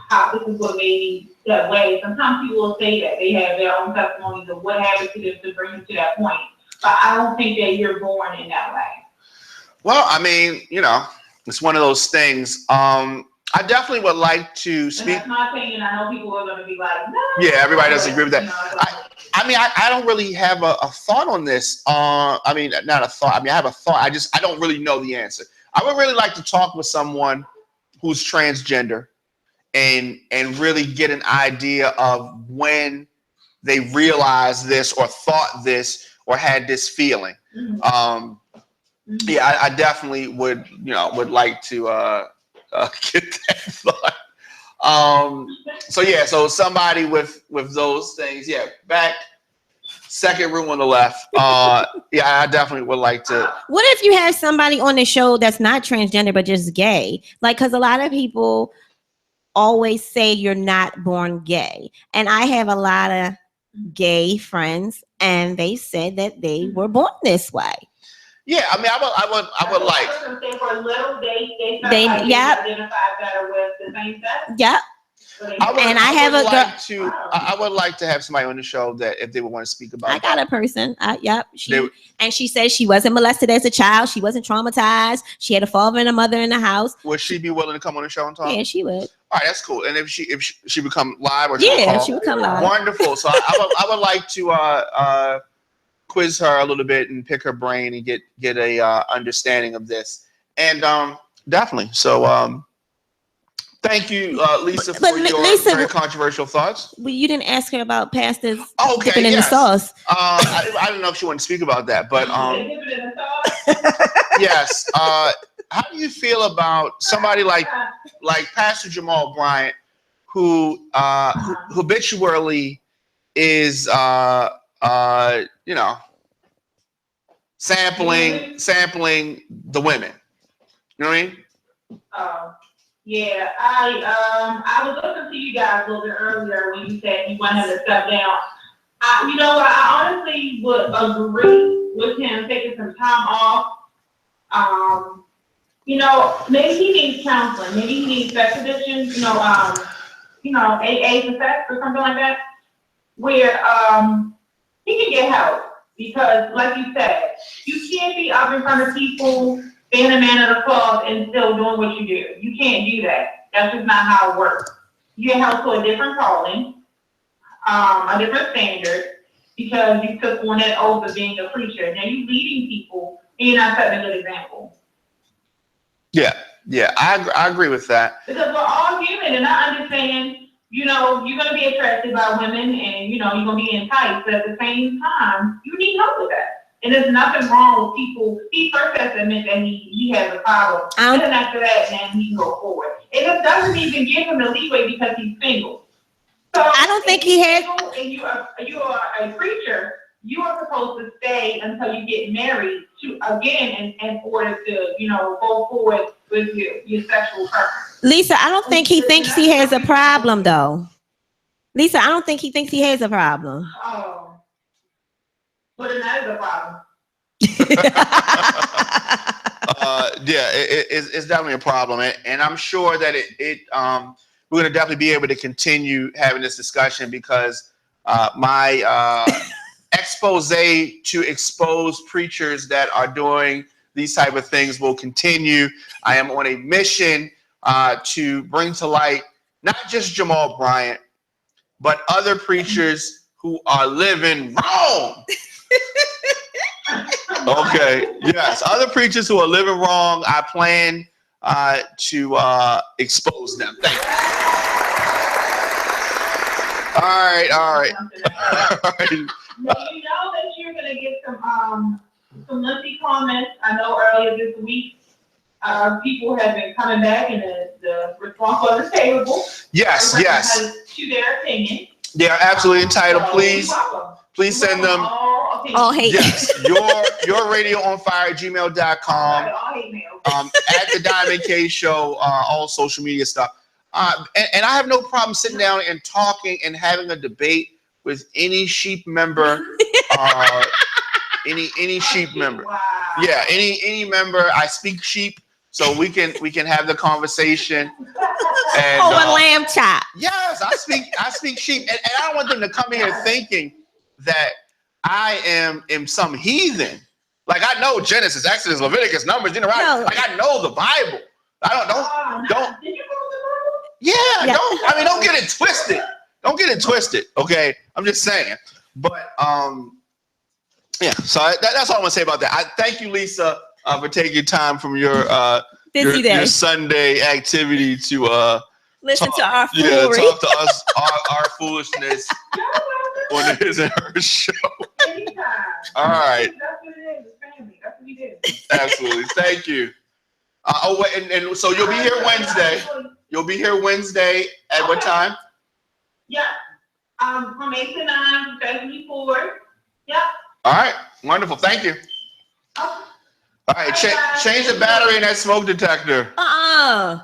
what made me that way. Sometimes people will say that they have their own testimonies of what happened to them to bring them to that point. But I don't think that you're born in that way. Well, I mean, it's one of those things. I definitely would like to speak. And that's my opinion. I know people are going to be like, no. Yeah, everybody doesn't agree with that. I don't really have a thought on this. Not a thought. I have a thought. I don't really know the answer. I would really like to talk with someone who's transgender and really get an idea of when they realized this or thought this or had this feeling. Mm-hmm. Yeah, I definitely would like to get that thought. So somebody with those things, back second room on the left. I definitely would like to. What if you have somebody on the show that's not transgender but just gay? Like, because a lot of people always say you're not born gay, and I have a lot of gay friends, and they said that they were born this way. Yeah, I would like. For a little, they identify better with the same sex. Yep. I would like to have somebody on the show that if they would want to speak about. I got a person. She said she wasn't molested as a child. She wasn't traumatized. She had a father and a mother in the house. Would she be willing to come on the show and talk? Yeah, she would. All right, that's cool. And if she would come live or she would come live. Wonderful. So I would like to quiz her a little bit and pick her brain and get a understanding of this. And definitely. So thank you, Lisa, for your very controversial thoughts. Well, you didn't ask her about pastors dipping in the sauce. I don't know if she wanted to speak about that, but yes. How do you feel about somebody like Pastor Jamal Bryant, who habitually is sampling the women? You know what I mean? Yeah, I was listening to you guys a little bit earlier when you said you wanted to step down. I honestly would agree with him taking some time off. Maybe he needs counseling. Maybe he needs sex addiction. AA for sex or something like that, where he can get help. Because, like you said, you can't be up in front of people, being a man of the cloth, and still doing what you do. You can't do that. That's just not how it works. You get held to a different calling, a different standard, because you took on that oath of being a preacher. Now you're leading people, and you're not setting a good example. Yeah, I agree with that. Because we're all human, and I understand, you're going to be attracted by women, and, you're going to be enticed, but at the same time, you need help with that. And there's nothing wrong with people. He first has to admit that he has a problem. And then after that, then he can go forward. And it doesn't even give him the leeway because he's single. So I don't think he has. And you are a preacher. You are supposed to stay until you get married in order to, go forward with your sexual preference. Lisa, I don't think he thinks he has a problem, though. Lisa, I don't think he thinks he has a problem. Oh. But that is a problem. It's definitely a problem, and I'm sure that we're going to definitely be able to continue having this discussion because my expose to expose preachers that are doing these type of things will continue. I am on a mission to bring to light not just Jamal Bryant, but other preachers who are living wrong. Okay. Yes. Other preachers who are living wrong, I plan to expose them. Thank you. All right. Now, you know that you're going to get some lengthy comments. I know earlier this week, people have been coming back and the response was favorable. Yes. To their opinion. They are absolutely entitled. Please send them. All hate. Yes, your radioonfire@gmail.com. At the Diamond K Show, all social media stuff. And I have no problem sitting down and talking and having a debate with any sheep member. Any sheep member. Wow. Yeah, any member. I speak sheep, so we can have the conversation. And, a lamb chop. Yes, I speak sheep, and I don't want them to come here thinking that I am some heathen. Like I know Genesis, Exodus, Leviticus, Numbers, Deuteronomy. No. Like I know the Bible. Don't. Did you go to Yeah. Don't get it twisted. Don't get it twisted. Okay. I'm just saying. But yeah. So that's all I'm gonna say about that. I thank you, Lisa, for taking time from your Sunday activity to listen to our foolery. Yeah, talk to us our foolishness on his and her show. Anytime. All right. That's what it is. It's family. That's what we do. Absolutely. Thank you. And so you'll be here Wednesday. You'll be here Wednesday at what time? Yeah. From 8 to 9, 74. Yep. All right. Wonderful. Thank you. Okay. All right. Change the battery in that smoke detector. Uh-uh.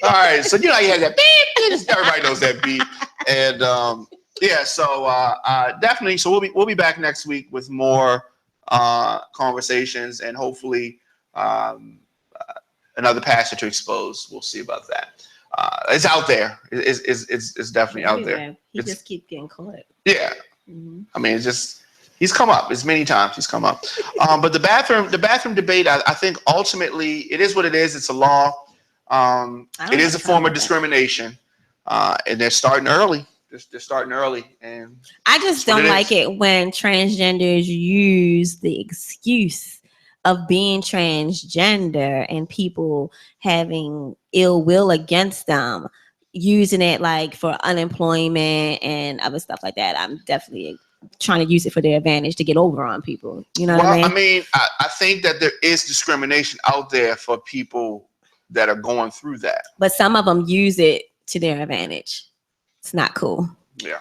All right. So you know you had that beep. Everybody knows that beep. And yeah. So definitely. So we'll be back next week with more conversations and hopefully another pastor to expose. We'll see about that. It's out there. It's definitely out there. He just keeps getting caught. Yeah. Mm-hmm. I mean, he's come up. It's many times he's come up. But the bathroom debate, I think ultimately it is what it is. It's a law. It is a form of discrimination. And they're starting early. They're starting early. And I just don't like it when transgenders use the excuse of being transgender and people having ill will against them, using it like for unemployment and other stuff like that. I'm definitely trying to use it for their advantage to get over on people. You know what I mean? I mean, I think that there is discrimination out there for people that are going through that. But some of them use it to their advantage. It's not cool. Yeah.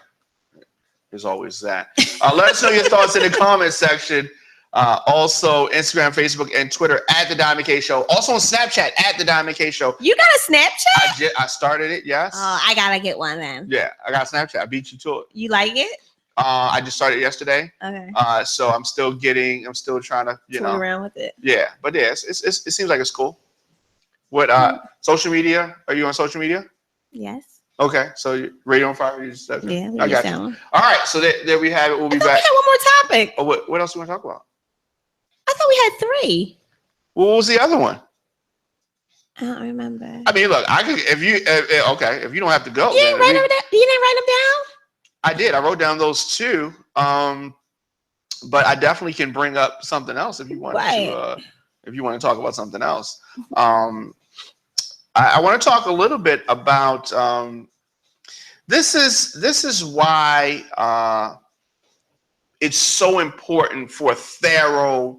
There's always that. Let us know your thoughts in the comment section. Also, Instagram, Facebook, and Twitter at The Diamond K Show. Also on Snapchat at The Diamond K Show. You got a Snapchat? I started it, yes. Oh, I gotta get one then. Yeah, I got Snapchat. I beat you to it. You like it? I just started yesterday. Okay. So I'm still trying to, Tool around with it. Yeah, but yeah, it seems like it's cool. What social media? Are you on social media? Yes. Okay, so Radio on Fire. Yeah, I got you. All right, so there we have it. We'll be back. We had one more topic. Oh, what else do you want to talk about? I thought we had 3. What was the other one? I don't remember. I mean, look, I could if you don't have to go. You didn't write them down? I did. I wrote down those 2. But I definitely can bring up something else if you want to. If you want to talk about something else, I want to talk a little bit about. This is why it's so important for thorough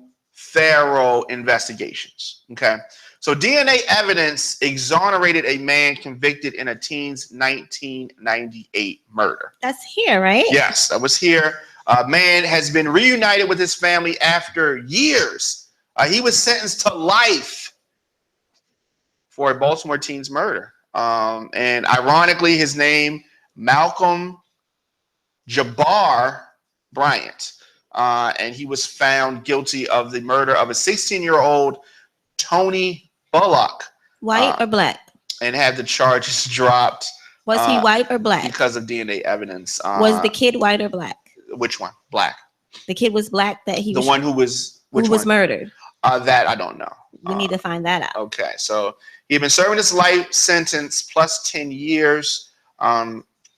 investigations. Okay. So DNA evidence exonerated a man convicted in a teen's 1998 murder. That's here, right? Yes, that was here. A man has been reunited with his family after years. He was sentenced to life for a Baltimore teen's murder. And ironically, his name, Malcolm Jamal Bryant. And he was found guilty of the murder of a 16-year-old Tony Bullock. White or black? And had the charges dropped. Was he white or black? Because of DNA evidence. Was the kid white or black? Which one? Black. The kid was black that he was... The one who was... Who was murdered? That I don't know. We need to find that out. Okay, so he had been serving his life sentence plus 10 years.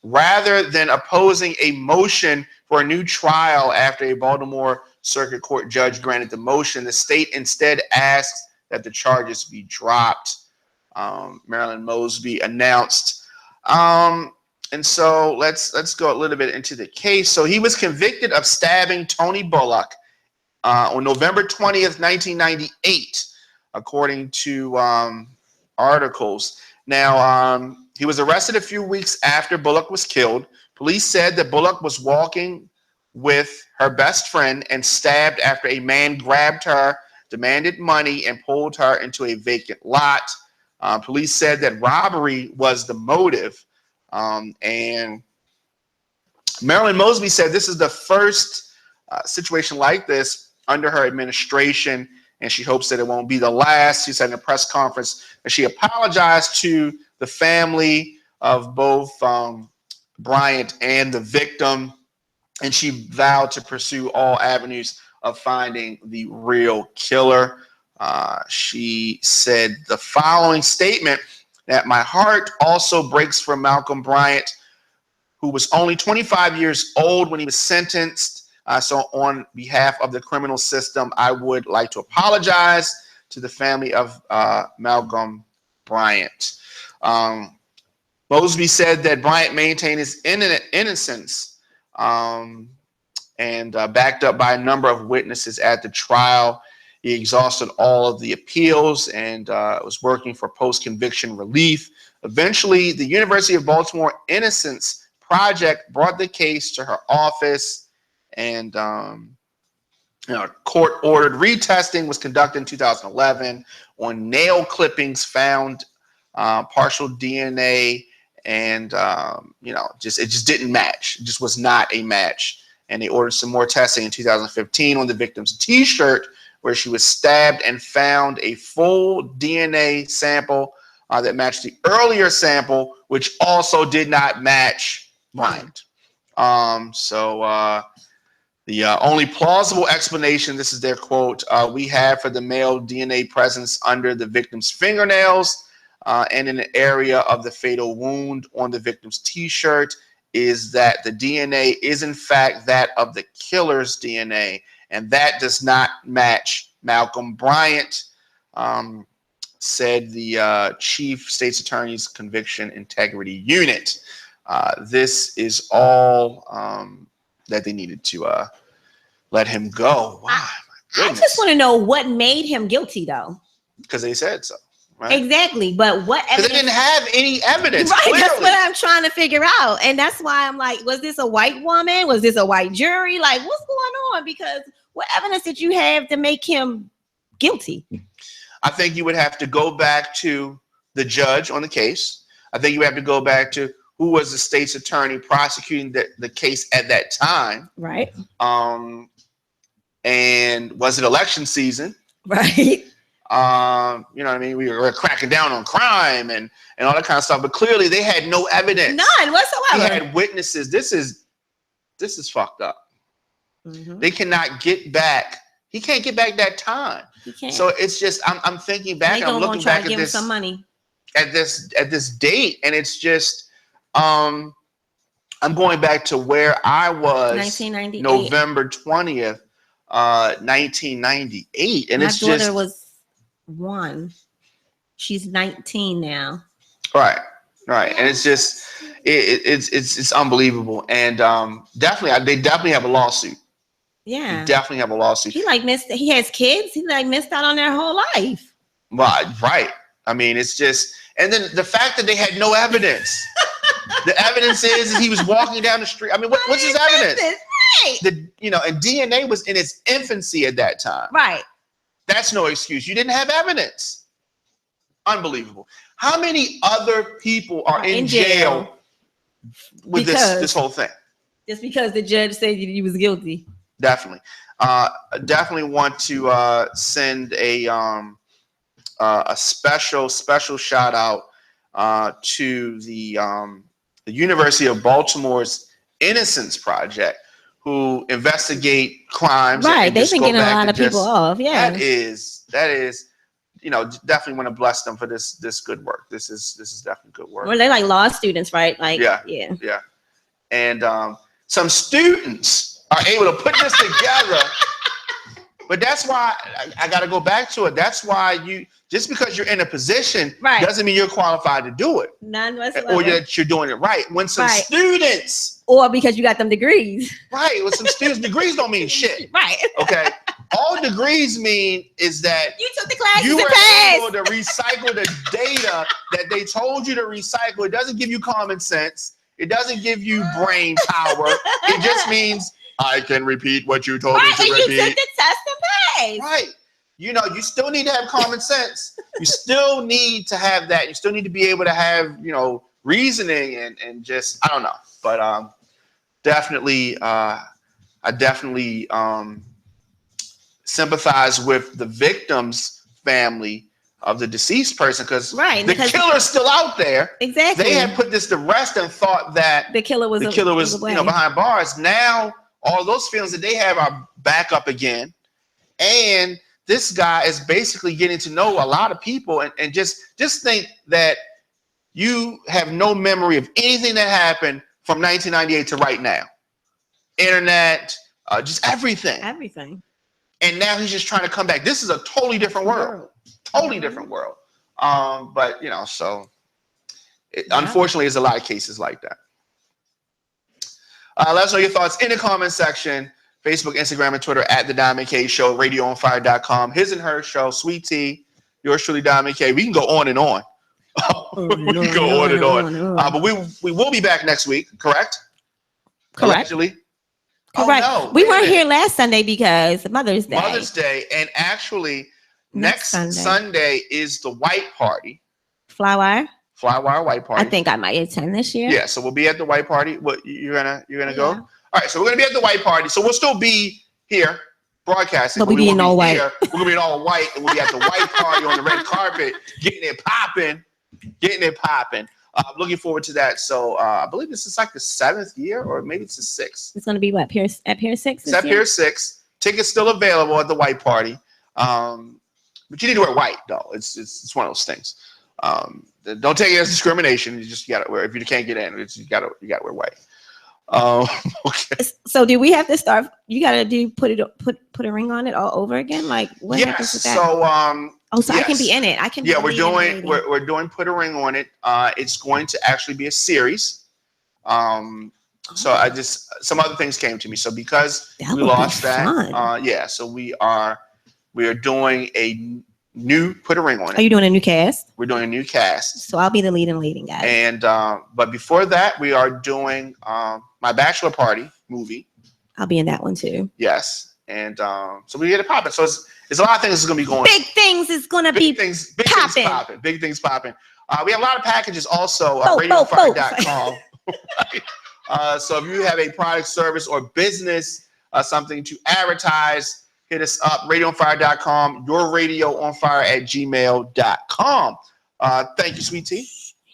Rather than opposing a motion for a new trial after a Baltimore Circuit Court judge granted the motion, the state instead asked that the charges be dropped. Marilyn Mosby announced. And so let's go a little bit into the case. So he was convicted of stabbing Tony Bullock on November 20th, 1998, according to articles. Now, he was arrested a few weeks after Bullock was killed. Police said that Bullock was walking with her best friend and stabbed after a man grabbed her, demanded money, and pulled her into a vacant lot. Police said that robbery was the motive. And Marilyn Mosby said this is the first situation like this under her administration, and she hopes that it won't be the last. She said in a press conference that she apologized to the family of both Bryant and the victim, and she vowed to pursue all avenues of finding the real killer. She said the following statement, that my heart also breaks for Malcolm Bryant, who was only 25 years old when he was sentenced. So on behalf of the criminal system, I would like to apologize to the family of Malcolm Bryant. Mosby said that Bryant maintained his innocence and backed up by a number of witnesses at the trial. He exhausted all of the appeals and was working for post-conviction relief. Eventually, the University of Baltimore Innocence Project brought the case to her office, and court-ordered retesting was conducted in 2011 on nail clippings found, partial DNA, and it just didn't match. It just was not a match. And they ordered some more testing in 2015 on the victim's T-shirt, where she was stabbed, and found a full DNA sample that matched the earlier sample, which also did not match Bryant. The only plausible explanation, this is their quote, we have for the male DNA presence under the victim's fingernails and in the area of the fatal wound on the victim's T-shirt is that the DNA is in fact that of the killer's DNA, and that does not match Malcolm Bryant, said the Chief State's Attorney's Conviction Integrity Unit. This is all that they needed to let him go. Wow, my goodness. I just want to know what made him guilty, though. Because they said so. Right? Exactly, but what evidence? Because they didn't have any evidence. Right, clearly. That's what I'm trying to figure out, and that's why I'm like, was this a white woman? Was this a white jury? Like, what's going on? Because what evidence did you have to make him guilty? I think you would have to go back to the judge on the case. I think you have to go back to who was the state's attorney prosecuting the case at that time. Right. And was it election season? Right. You know what I mean? We were cracking down on crime and all that kind of stuff, but clearly they had no evidence. None whatsoever. They had witnesses. This is fucked up. Mm-hmm. They cannot get back. He can't get back that time. He can't. So it's just I'm thinking back. I'm looking back at this. Some money. At this date, and it's just I'm going back to where I was 1998. November 20th, 1998, and it's just my daughter was 1. She's 19 now. Right, and it's just it's unbelievable, and they definitely have a lawsuit. Yeah, they definitely have a lawsuit. He has kids. He missed out on their whole life. Right. I mean, it's just, and then the fact that they had no evidence. The evidence is he was walking down the street. I mean, what's his evidence? Right. And DNA was in its infancy at that time. Right. That's no excuse. You didn't have evidence. Unbelievable. How many other people are in jail with this whole thing? Just because the judge said he was guilty. Definitely. Definitely want to send a special shout out to the University of Baltimore's Innocence Project, who investigate crimes. Right, they've been getting a lot of people off. Yeah, that is, definitely want to bless them for this good work. This is definitely good work. Well, they're like law students, right? Like, yeah. And some students are able to put this together. But that's why I got to go back to it. That's why just because you're in a position doesn't mean you're qualified to do it. None whatsoever. Or that you're doing it right. When some students. Or because you got them degrees. Right. When some students, degrees don't mean shit. Right. Okay. All degrees mean is that you took the class. You were able to recycle the data that they told you to recycle. It doesn't give you common sense. It doesn't give you brain power. It just means I can repeat what you told me to repeat. You took the test and passed. Right. You still need to have common sense. You still need to have that. You still need to be able to have, reasoning and just, I don't know. But definitely, I definitely sympathize with the victim's family of the deceased person because Right, the because- killer's still out there. Exactly. They had put this to rest and thought that the killer was you know, behind bars. Now all those feelings that they have are back up again, and this guy is basically getting to know a lot of people, and just think that you have no memory of anything that happened from 1998 to right now. Internet, just everything. Everything. And now he's just trying to come back. This is a totally different world. Totally different world. But you know, so unfortunately, there's a lot of cases like that. Let us know your thoughts in the comment section. Facebook, Instagram, and Twitter at The Diamond K Show, radioonfire.com, his and her show, Sweet Tea, yours truly, Diamond K. We can go on and on. We can go on and on. But we will be back next week, correct? Correct. Allegedly. Correct. Oh, no, we weren't here last Sunday because Mother's Day. Mother's Day, and actually next Sunday is the white party. Flywire White Party. I think I might attend this year. Yeah, so we'll be at the white party. What you're gonna go? All right, so we're gonna be at the white party. So we'll still be here broadcasting. But we be in all white. We're gonna be in all white, and we'll be at the white party on the red carpet, getting it popping. I'm looking forward to that. So I believe this is like the 7th year, or maybe it's the 6th. It's gonna be what, at Pier 6? It's at Pier 6. Tickets still available at the white party. But you need to wear white though. It's one of those things. Don't take it as discrimination. You just gotta wear. If you can't get in, you gotta wear white. Okay. So do we have to start? You gotta put a ring on it all over again? Like what happens with that? So I can be in it. I can. Yeah, we're doing put a ring on it. It's going to actually be a series. So I just some other things came to me. So because we lost that, so we are doing a new put a ring on it. Are you doing a new cast? We're doing a new cast. So I'll be the leading guy. And but before that, we are doing my bachelor party movie. I'll be in that one too. Yes, and so we get it popping. So it's a lot of things that's going to be going. Big things is going to be big things popping. Big things popping. We have a lot of packages also at radioonfire.com. So if you have a product, service, or business, something to advertise, hit us up, radioonfire.com, yourradioonfire@gmail.com. Thank you, Sweet Tea.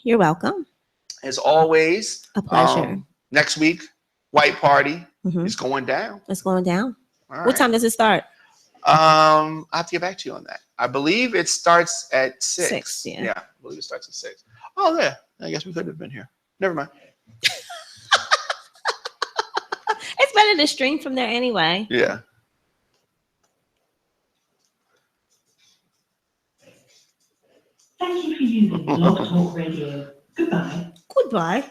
You're welcome. As always. A pleasure. Next week, white party is going down. It's going down. All what time does it start? I'll have to get back to you on that. I believe it starts at 6. Yeah. I believe it starts at 6. Oh, yeah. I guess we could have been here. Never mind. It's better to stream from there anyway. Yeah. Thank you for using Blog Talk Radio. Goodbye. Goodbye.